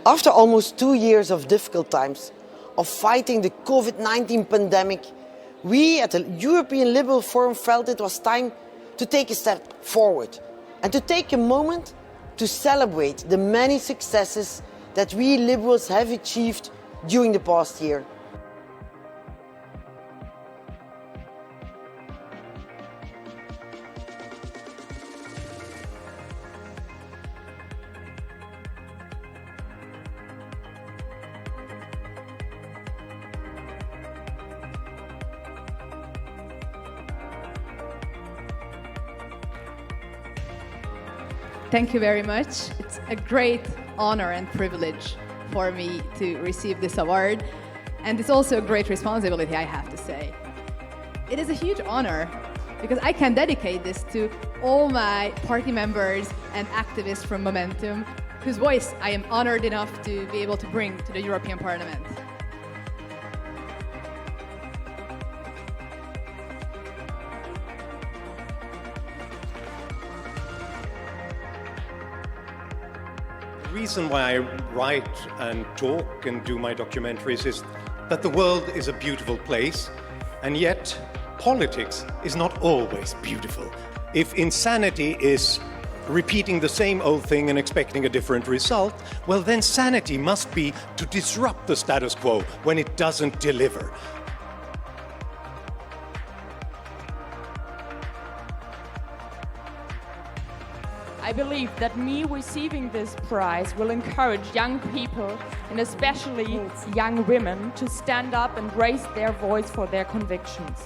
After almost 2 years of difficult times, of fighting the COVID-19 pandemic, we at the European Liberal Forum felt it was time to take a step forward and to take a moment to celebrate the many successes that we Liberals have achieved during the past year. Thank you very much. It's a great honor and privilege for me to receive this award, and it's also a great responsibility, I have to say. It is a huge honor because I can dedicate this to all my party members and activists from Momentum, whose voice I am honored enough to be able to bring to the European Parliament. The reason why I write and talk and do my documentaries is that the world is a beautiful place, and yet politics is not always beautiful. If insanity is repeating the same old thing and expecting a different result, well then sanity must be to disrupt the status quo when it doesn't deliver. I believe that me receiving this prize will encourage young people, and especially young women, to stand up and raise their voice for their convictions.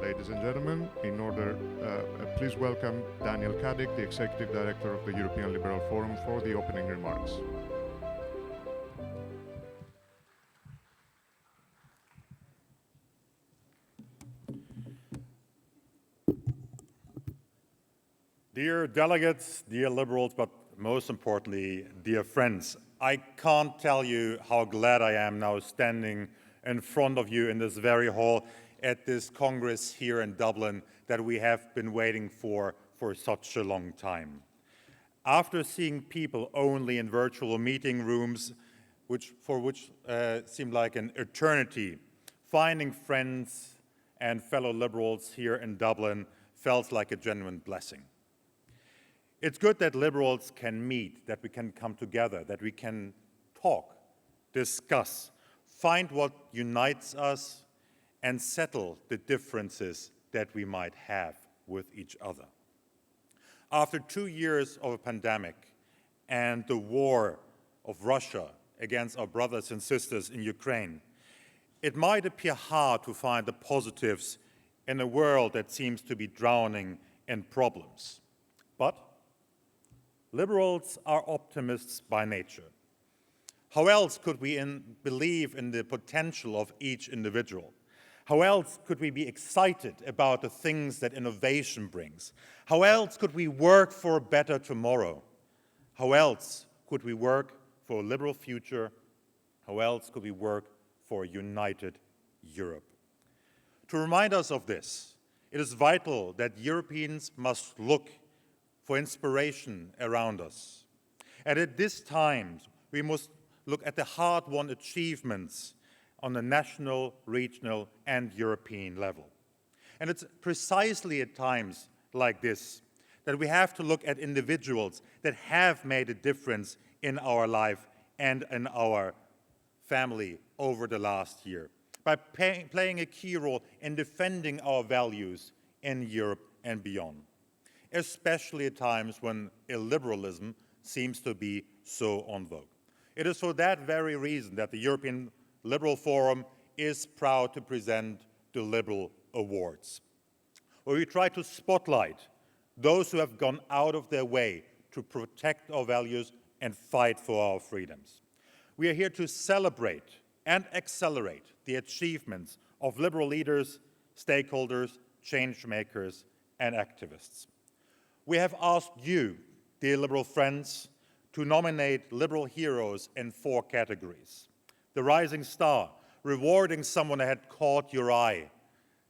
Ladies and gentlemen, please welcome Daniel Caddick, the Executive Director of the European Liberal Forum, for the opening remarks. Dear delegates, dear Liberals, but most importantly, dear friends, I can't tell you how glad I am now standing in front of you in this very hall at this Congress here in Dublin that we have been waiting for such a long time. After seeing people only in virtual meeting rooms, which seemed like an eternity, finding friends and fellow Liberals here in Dublin felt like a genuine blessing. It's good that Liberals can meet, that we can come together, that we can talk, discuss, find what unites us, and settle the differences that we might have with each other. After 2 years of a pandemic and the war of Russia against our brothers and sisters in Ukraine, it might appear hard to find the positives in a world that seems to be drowning in problems. But Liberals are optimists by nature. How else could we believe in the potential of each individual? How else could we be excited about the things that innovation brings? How else could we work for a better tomorrow? How else could we work for a liberal future? How else could we work for a united Europe? To remind us of this, it is vital that Europeans must look for inspiration around us. And at this time, we must look at the hard-won achievements on the national, regional, and European level. And it's precisely at times like this that we have to look at individuals that have made a difference in our life and in our family over the last year, by playing a key role in defending our values in Europe and beyond, especially at times when illiberalism seems to be so en vogue. It is for that very reason that the European Liberal Forum is proud to present the Liberal Awards, where we try to spotlight those who have gone out of their way to protect our values and fight for our freedoms. We are here to celebrate and accelerate the achievements of liberal leaders, stakeholders, change makers, and activists. We have asked you, dear liberal friends, to nominate liberal heroes in 4 categories. The Rising Star, rewarding someone that had caught your eye,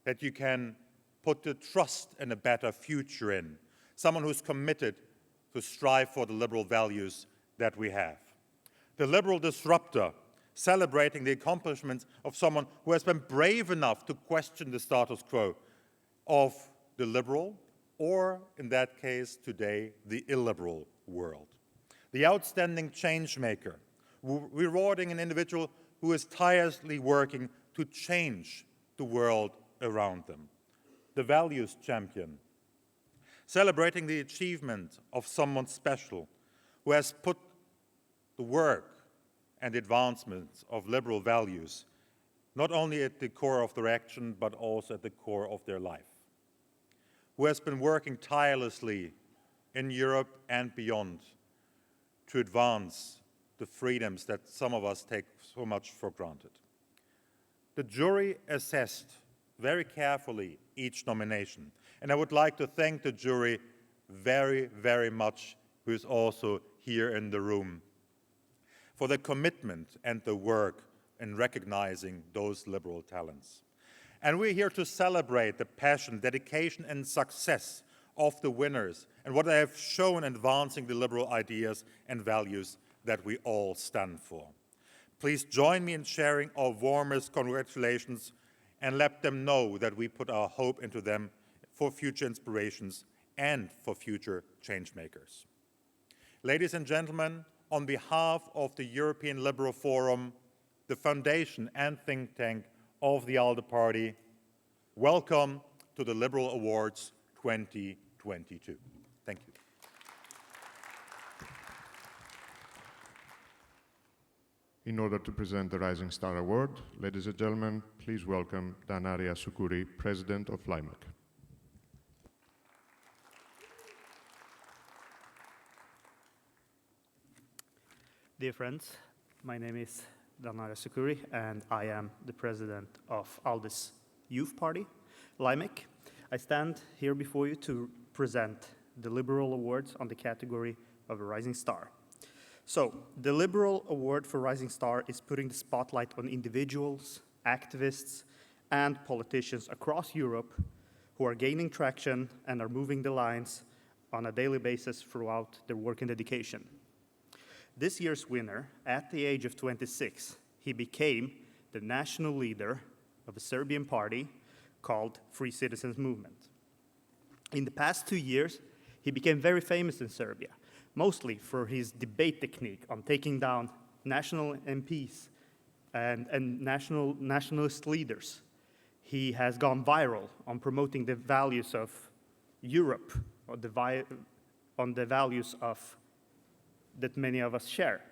that you can put the trust in a better future in, someone who's committed to strive for the liberal values that we have. The Liberal Disruptor, celebrating the accomplishments of someone who has been brave enough to question the status quo of the liberal, or in that case today, the illiberal world. The Outstanding Changemaker, rewarding an individual who is tirelessly working to change the world around them. The Values Champion, celebrating the achievement of someone special who has put the work and advancements of liberal values not only at the core of their action, but also at the core of their life, who has been working tirelessly in Europe and beyond to advance the freedoms that some of us take so much for granted. The jury assessed very carefully each nomination, and I would like to thank the jury very, very much, who is also here in the room, for the commitment and the work in recognizing those liberal talents. And we're here to celebrate the passion, dedication, and success of the winners and what they have shown in advancing the liberal ideas and values that we all stand for. Please join me in sharing our warmest congratulations and let them know that we put our hope into them for future inspirations and for future change makers. Ladies and gentlemen, on behalf of the European Liberal Forum, the foundation and think tank of the ALDE Party, welcome to the Liberal Awards 2022. Thank you. In order to present the Rising Star Award, ladies and gentlemen, please welcome Danaria Sukuri, President of LIMEC. Dear friends, my name is Danaria Sukuri, and I am the president of ALDE's Youth Party, LIMEC. I stand here before you to present the Liberal Awards on the category of a Rising Star. So, the Liberal Award for Rising Star is putting the spotlight on individuals, activists, and politicians across Europe who are gaining traction and are moving the lines on a daily basis throughout their work and dedication. This year's winner, at the age of 26, he became the national leader of a Serbian party called Free Citizens Movement. In the past 2 years, he became very famous in Serbia, mostly for his debate technique on taking down national MPs and nationalist leaders. He has gone viral on promoting the values of Europe, or on the values of that many of us share.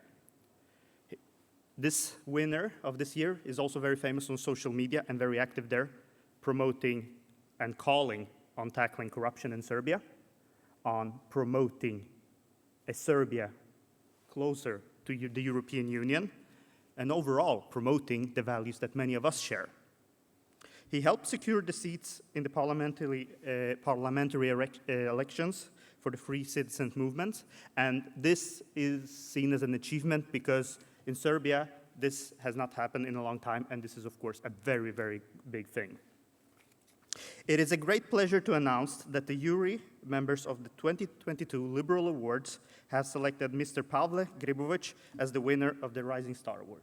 This winner of this year is also very famous on social media and very active there, promoting and calling on tackling corruption in Serbia, on promoting a Serbia closer to the European Union, and overall promoting the values that many of us share. He helped secure the seats in the parliamentary elections for the Free Citizens Movement, and this is seen as an achievement because in Serbia, this has not happened in a long time, and this is, of course, a very, very big thing. It is a great pleasure to announce that the jury members of the 2022 Liberal Awards have selected Mr. Pavle Gribovic as the winner of the Rising Star Award.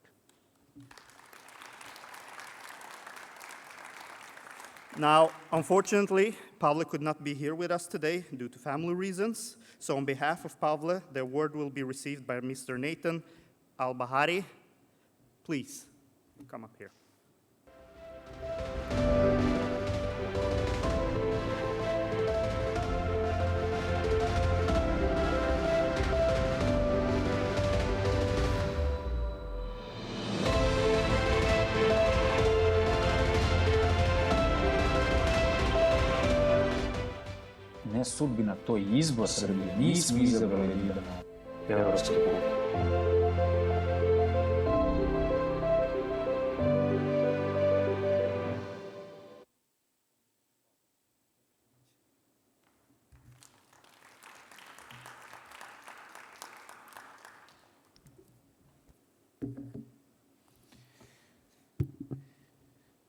Now, unfortunately, Pavle could not be here with us today due to family reasons. So on behalf of Pavle, the award will be received by Mr. Nathan Al-Bahari. Please, come up here. Ne sudbina, to je izbor Srbije. Mi smo izabrali da idemo evropski put.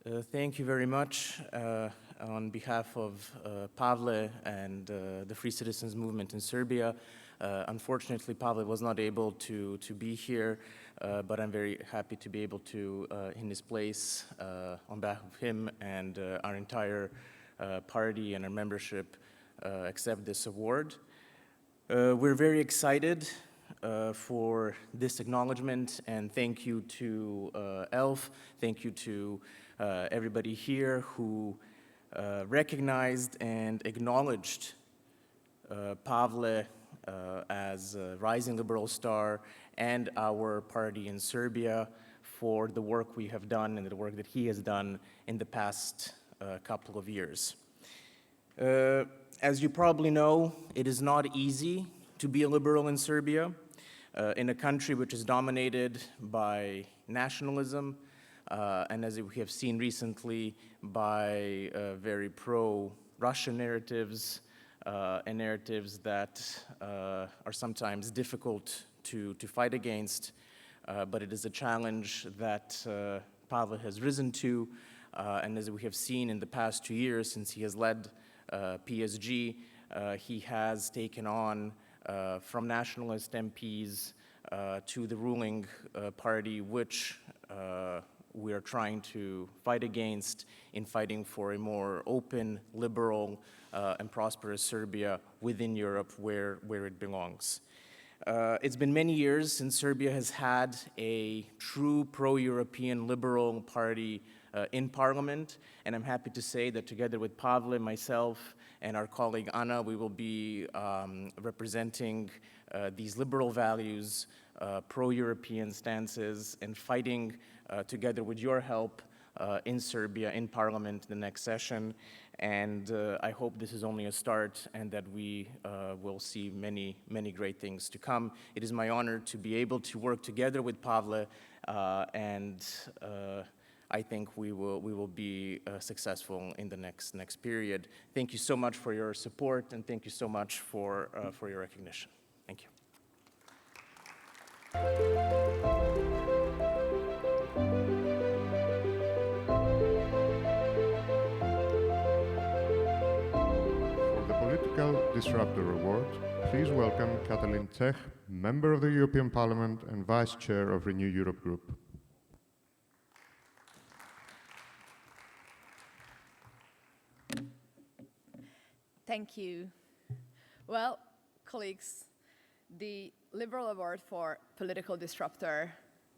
Thank you very much. On behalf of Pavle and the Free Citizens Movement in Serbia, unfortunately, Pavle was not able to be here, but I'm very happy to be able to, in his place, on behalf of him and our entire party and our membership, accept this award. We're very excited for this acknowledgement, and thank you to ELF, thank you to everybody here who recognized and acknowledged Pavle as a rising liberal star and our party in Serbia for the work we have done and the work that he has done in the past couple of years. As you probably know, it is not easy to be a liberal in Serbia, in a country which is dominated by nationalism, and as we have seen recently, by very pro-Russian narratives, and narratives that are sometimes difficult to fight against, but it is a challenge that Pavle has risen to, and as we have seen in the past 2 years since he has led PSG, he has taken on from nationalist MPs to the ruling party, which we are trying to fight against in fighting for a more open, liberal, and prosperous Serbia within Europe where it belongs. It's been many years since Serbia has had a true pro-European liberal party in parliament, and I'm happy to say that together with Pavle, myself, and our colleague Anna, we will be representing these liberal values, pro-European stances, and fighting together with your help in Serbia, in parliament, the next session. And I hope this is only a start and that we will see many, many great things to come. It is my honor to be able to work together with Pavle, and I think we will be successful in the next period. Thank you so much for your support, and thank you so much for your recognition. Thank you. For the Political Disruptor Award, please welcome Katalin Czech, Member of the European Parliament and Vice Chair of Renew Europe Group. Thank you. Well, colleagues, the Liberal Award for Political Disruptor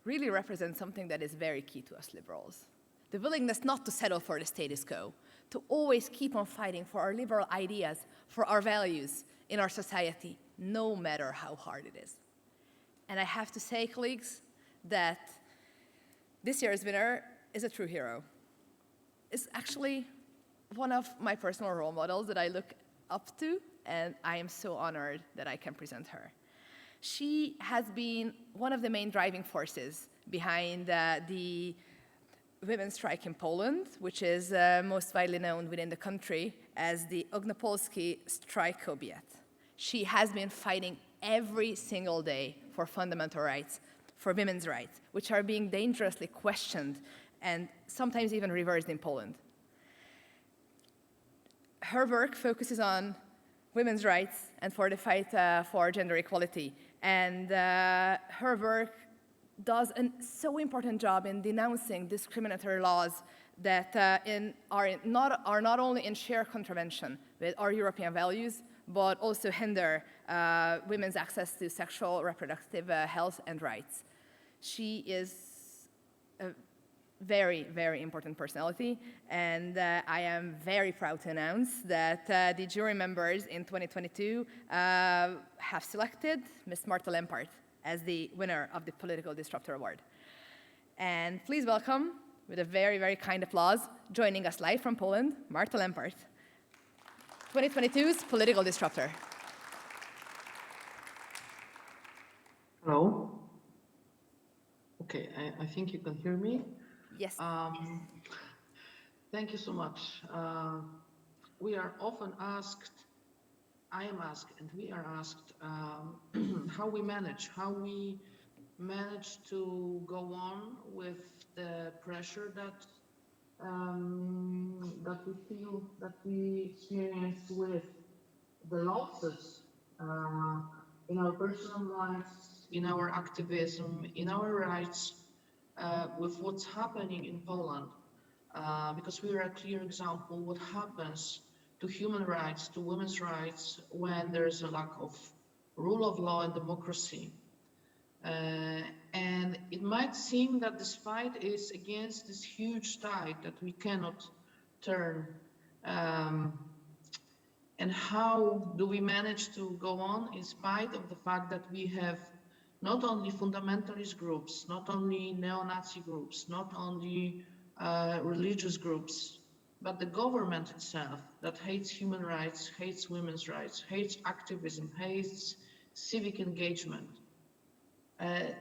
really represents something that is very key to us liberals. The willingness not to settle for the status quo, to always keep on fighting for our liberal ideas, for our values in our society, no matter how hard it is. And I have to say, colleagues, that this year's winner is a true hero. It's actually one of my personal role models that I look up to, and I am so honored that I can present her. She has been one of the main driving forces behind the women's strike in Poland, which is most widely known within the country as the Ognopolski Strike Kobiet. She has been fighting every single day for fundamental rights, for women's rights, which are being dangerously questioned and sometimes even reversed in Poland. Her work focuses on women's rights and for the fight for gender equality. And her work does a so important job in denouncing discriminatory laws that are not only in sheer contravention with our European values, but also hinder women's access to sexual reproductive health and rights. She is a very, very important personality, and I am very proud to announce that the jury members in 2022 have selected Ms. Marta Lempart as the winner of the Political Disruptor Award. And please welcome, with a very, very kind applause, joining us live from Poland, Marta Lempart, 2022's Political Disruptor. Hello. Okay, I think you can hear me. Yes. Thank you so much. We are often asked, I am asked, and we are asked how we manage to go on with the pressure that that we feel, that we experience with the losses in our personal lives, in our activism, in our rights, with what's happening in Poland. Because we are a clear example what happens to human rights, to women's rights, when there is a lack of rule of law and democracy. And it might seem that this fight is against this huge tide that we cannot turn. And how do we manage to go on in spite of the fact that we have not only fundamentalist groups, not only neo-Nazi groups, not only religious groups, but the government itself that hates human rights, hates women's rights, hates activism, hates civic engagement.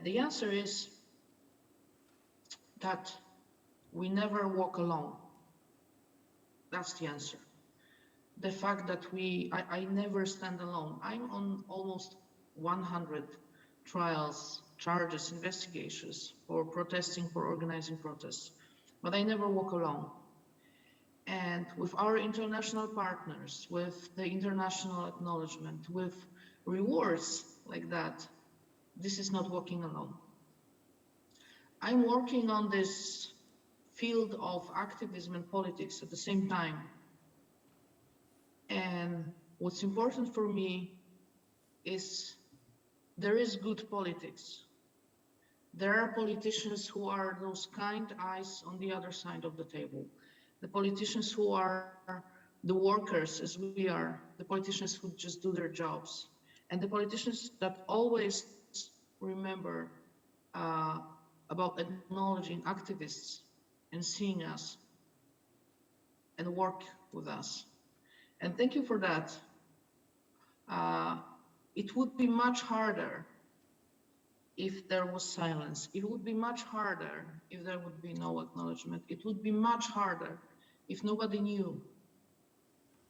The answer is that we never walk alone. That's the answer. The fact that I never stand alone. I'm on almost 100 trials, charges, investigations for protesting, for organizing protests, but I never walk alone. And with our international partners, with the international acknowledgement, with rewards like that, this is not walking alone. I'm working on this field of activism and politics at the same time. And what's important for me is there is good politics. There are politicians who are those kind eyes on the other side of the table. The politicians who are the workers as we are, the politicians who just do their jobs, and the politicians that always remember about acknowledging activists and seeing us and work with us. And thank you for that. It would be much harder if there was silence. It would be much harder if there would be no acknowledgement. It would be much harder if nobody knew.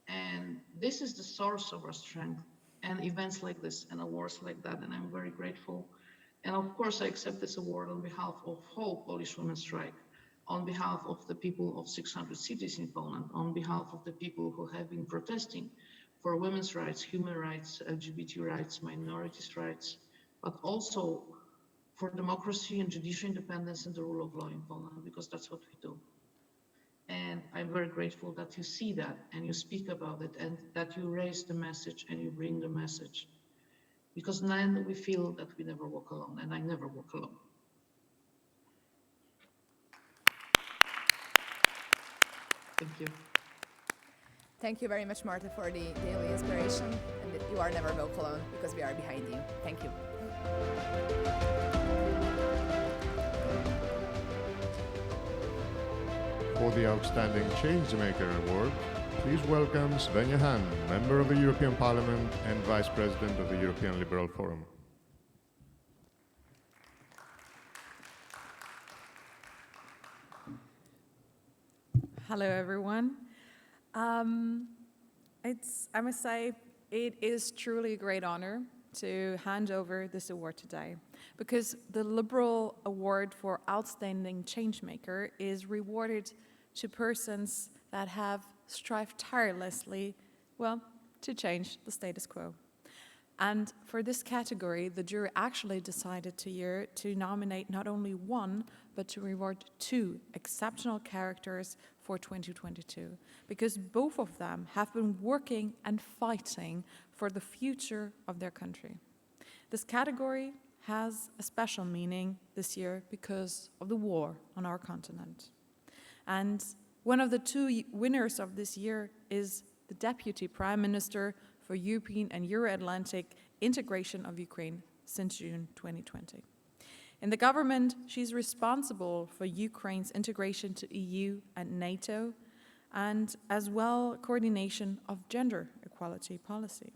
And this is the source of our strength, and events like this and awards like that, and I'm very grateful. And of course, I accept this award on behalf of whole Polish women's strike, on behalf of the people of 600 cities in Poland, on behalf of the people who have been protesting for women's rights, human rights, LGBT rights, minorities' rights, but also for democracy and judicial independence and the rule of law in Poland, because that's what we do. And I'm very grateful that you see that and you speak about it and that you raise the message and you bring the message. Because then we feel that we never walk alone, and I never walk alone. Thank you. Thank you very much, Marta, for the daily inspiration, and that you are never walk alone because we are behind you. Thank you. For the Outstanding Changemaker Award, please welcome Svenja Han, Member of the European Parliament and Vice President of the European Liberal Forum. Hello, everyone. I must say, it is truly a great honor to hand over this award today, because the Liberal Award for Outstanding Changemaker is rewarded to persons that have strived tirelessly, well, to change the status quo. And for this category, the jury actually decided to nominate not only one, but to reward two exceptional characters for 2022, because both of them have been working and fighting for the future of their country. This category has a special meaning this year because of the war on our continent. And one of the two winners of this year is the Deputy Prime Minister for European and Euro-Atlantic integration of Ukraine since June 2020. In the government, she's responsible for Ukraine's integration to EU and NATO, and as well coordination of gender equality policy.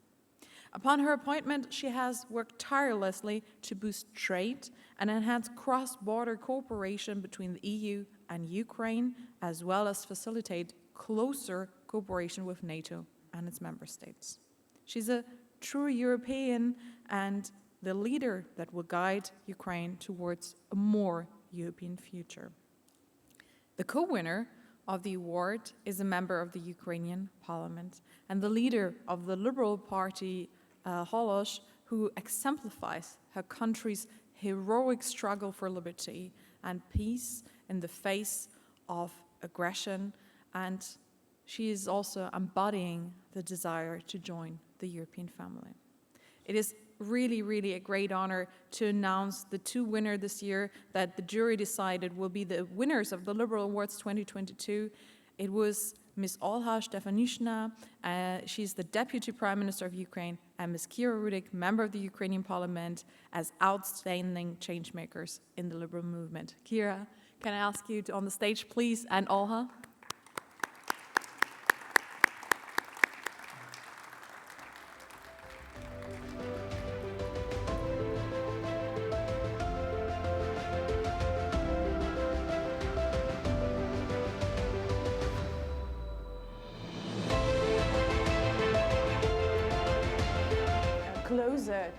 Upon her appointment, she has worked tirelessly to boost trade and enhance cross-border cooperation between the EU and Ukraine, as well as facilitate closer cooperation with NATO and its member states. She's a true European and the leader that will guide Ukraine towards a more European future. The co-winner of the award is a member of the Ukrainian parliament and the leader of the Liberal Party, Holosh, who exemplifies her country's heroic struggle for liberty and peace in the face of aggression, and she is also embodying the desire to join the European family. It is really, really a great honor to announce the two winners this year that the jury decided will be the winners of the Liberal Awards 2022. It was Ms. Olha Stefanushna, she's the Deputy Prime Minister of Ukraine, and Ms. Kira Rudik, member of the Ukrainian Parliament, as outstanding changemakers in the liberal movement. Kira, can I ask you to on the stage, please, and Olha? Closer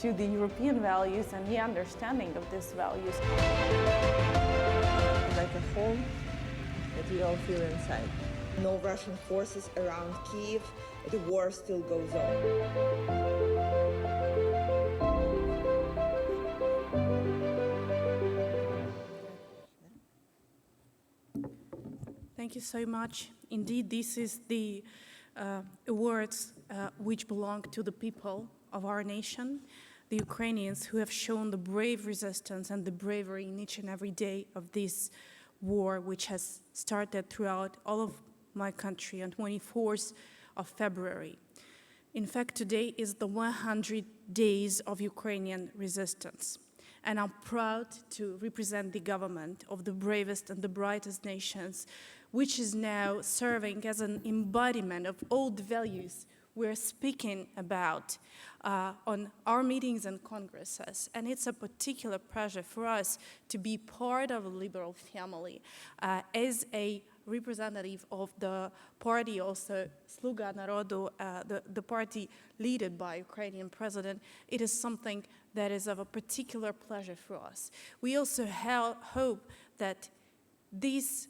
to the European values and the understanding of these values. Like a home that we all feel inside. No Russian forces around Kyiv, the war still goes on. Thank you so much. Indeed, this is the awards which belong to the people of our nation, the Ukrainians who have shown the brave resistance and the bravery in each and every day of this war, which has started throughout all of my country on 24th of February. In fact, today is the 100 days of Ukrainian resistance. And I'm proud to represent the government of the bravest and the brightest nations, which is now serving as an embodiment of all the values we're speaking about on our meetings and congresses. And it's a particular pleasure for us to be part of a liberal family as a representative of the party, also Sluga Narodu, the party led by Ukrainian president. It is something that is of a particular pleasure for us. We also hope that these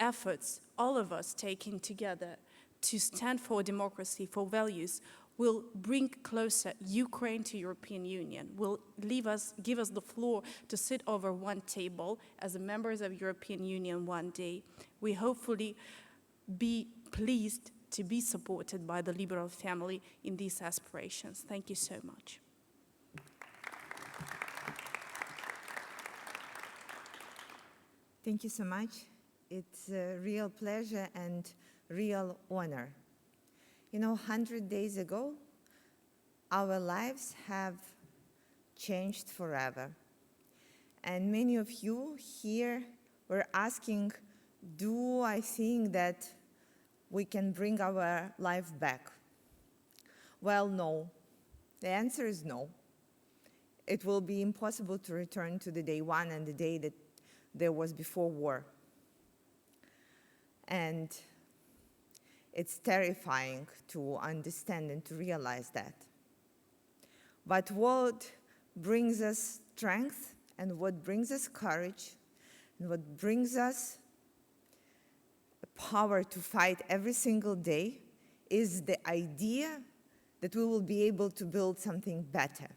efforts, all of us taking together to stand for democracy, for values, will bring closer Ukraine to European Union, will give us the floor to sit over one table as members of European Union one day. We hopefully be pleased to be supported by the liberal family in these aspirations. Thank you so much. Thank you so much. It's a real pleasure and real honor. You know, 100 days ago, our lives have changed forever. And many of you here were asking, do I think that we can bring our life back? Well, no. The answer is no. It will be impossible to return to the day one and the day that there was before war. And it's terrifying to understand and to realize that. But what brings us strength and what brings us courage and what brings us power to fight every single day is the idea that we will be able to build something better.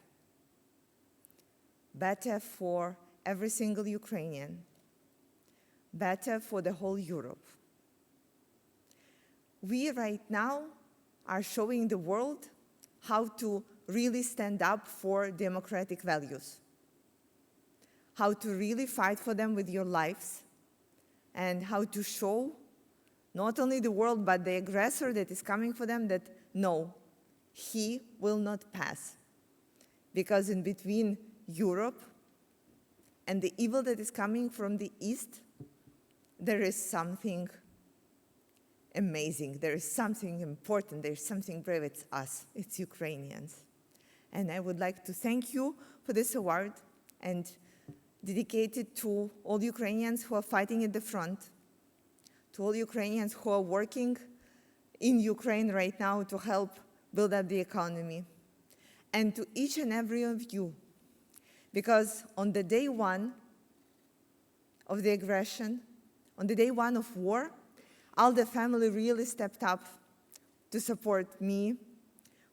Better for every single Ukrainian. Better for the whole Europe. We right now are showing the world how to really stand up for democratic values, how to really fight for them with your lives, and how to show not only the world but the aggressor that is coming for them that no, he will not pass. Because in between Europe and the evil that is coming from the East, there is something amazing, there is something important, there is something brave. It's us, it's Ukrainians. And I would like to thank you for this award and dedicate it to all Ukrainians who are fighting at the front, to all Ukrainians who are working in Ukraine right now to help build up the economy, and to each and every of you, because on the day one of the aggression, on the day one of war, ALDE family really stepped up to support me,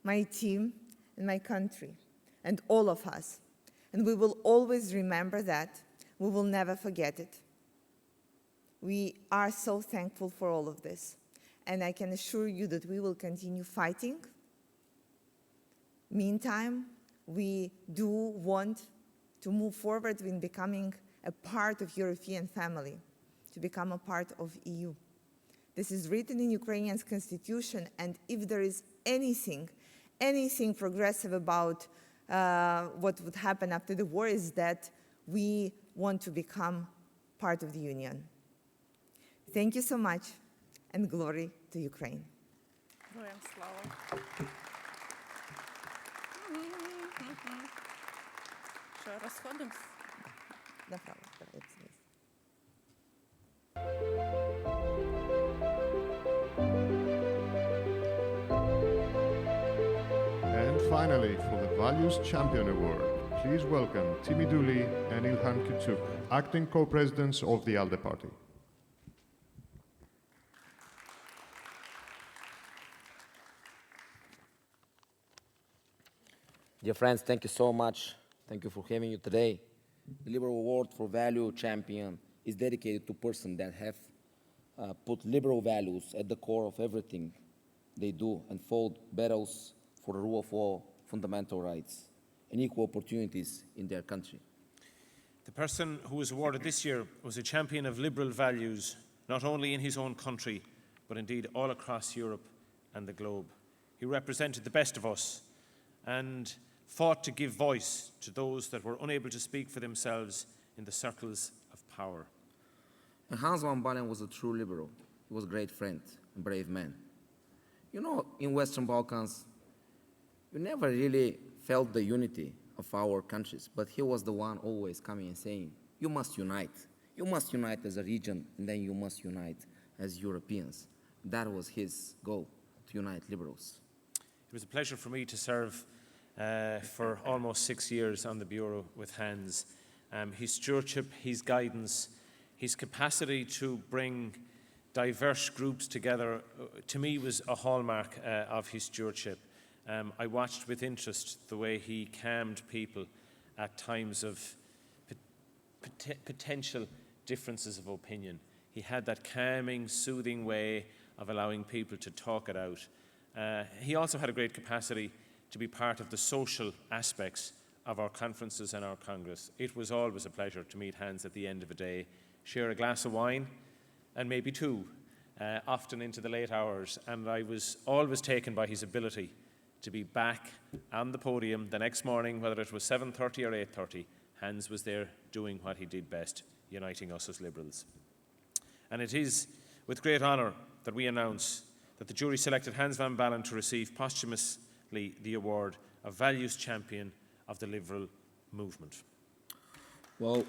my team, and my country, and all of us. And we will always remember that. We will never forget it. We are so thankful for all of this. And I can assure you that we will continue fighting. Meantime, we do want to move forward in becoming a part of European family, to become a part of EU. This is written in Ukrainian's constitution, and if there is anything progressive about what would happen after the war, is that we want to become part of the Union. Thank you so much, and glory to Ukraine. Героям слава. Що, розходимось? Направо, вперед. And finally, for the Values Champion Award, please welcome Timi Duli and Ilhan Küçük, acting co-presidents of the ALDE Party. Dear friends, thank you so much. Thank you for having you today. The Liberal Award for Value Champion is dedicated to persons that have put liberal values at the core of everything they do and fought battles for the rule of law, fundamental rights, and equal opportunities in their country. The person who was awarded this year was a champion of liberal values, not only in his own country, but indeed all across Europe and the globe. He represented the best of us and fought to give voice to those that were unable to speak for themselves in the circles of power. And Hans van Balen was a true liberal. He was a great friend and brave man. You know, in Western Balkans, we never really felt the unity of our countries, but he was the one always coming and saying, you must unite. You must unite as a region, and then you must unite as Europeans. That was his goal, to unite liberals. It was a pleasure for me to serve for almost 6 years on the Bureau with Hans. His stewardship, his guidance, his capacity to bring diverse groups together, to me, was a hallmark of his stewardship. I watched with interest the way he calmed people at times of potential differences of opinion. He had that calming, soothing way of allowing people to talk it out. He also had a great capacity to be part of the social aspects of our conferences and our Congress. It was always a pleasure to meet Hans at the end of a day, share a glass of wine, and maybe two, often into the late hours. And I was always taken by his ability to be back on the podium the next morning, whether it was 7:30 or 8:30. Hans was there doing what he did best, uniting us as liberals. And it is with great honour that we announce that the jury selected Hans van Balen to receive posthumously the award of Values Champion of the Liberal Movement. Well,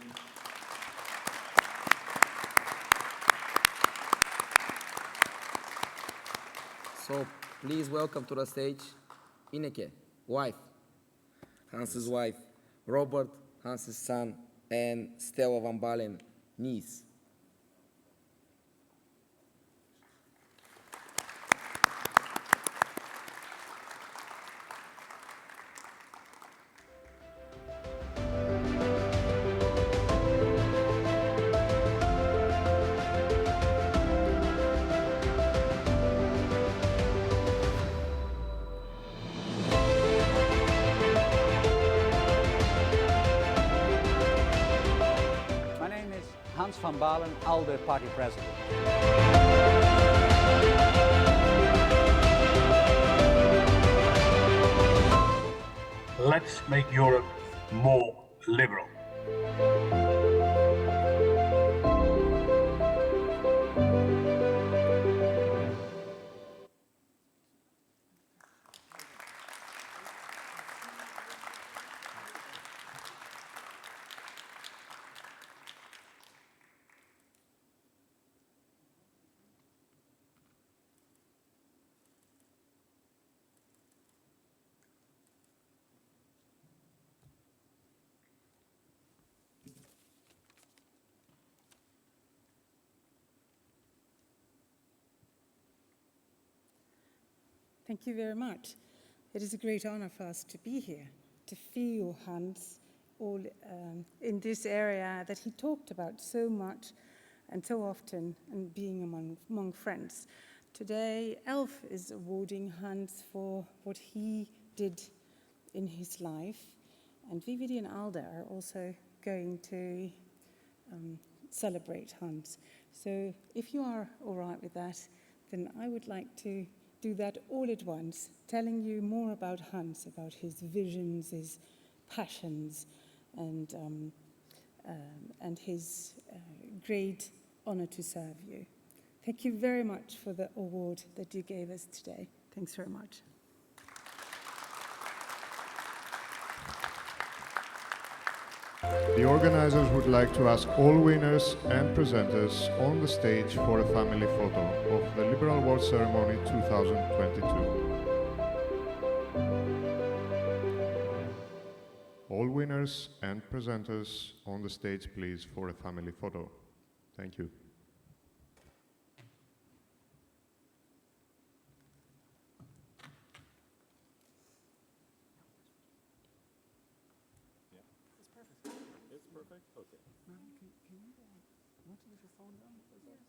so please welcome to the stage Ineke, wife, Hans's wife, Robert, Hans's son, and Stella van Balen, niece. My name is Hans van Balen, ALDE Party President. Let's make Europe more liberal. Thank you very much. It is a great honor for us to be here, to feel Hans all in this area that he talked about so much and so often, and being among friends. Today, ELF is awarding Hans for what he did in his life, and VVD and ALDE are also going to celebrate Hans. So if you are all right with that, then I would like to do that all at once, telling you more about Hans, about his visions, his passions, and his great honor to serve you. Thank you very much for the award that you gave us today. Thanks very much. The organizers would like to ask all winners and presenters on the stage for a family photo of the Liberal Award Ceremony 2022. All winners and presenters on the stage, please, for a family photo. Thank you. It's perfect? Okay. Can you want to leave your phone down? Yes.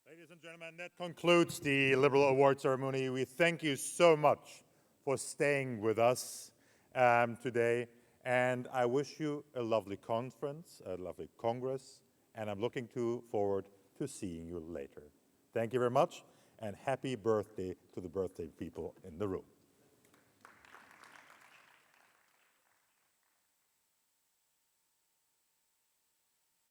Ladies and gentlemen, that concludes the Liberal Award ceremony. We thank you so much for staying with us today. And I wish you a lovely conference, a lovely Congress, and I'm looking forward to seeing you later. Thank you very much, and happy birthday to the birthday people in the room.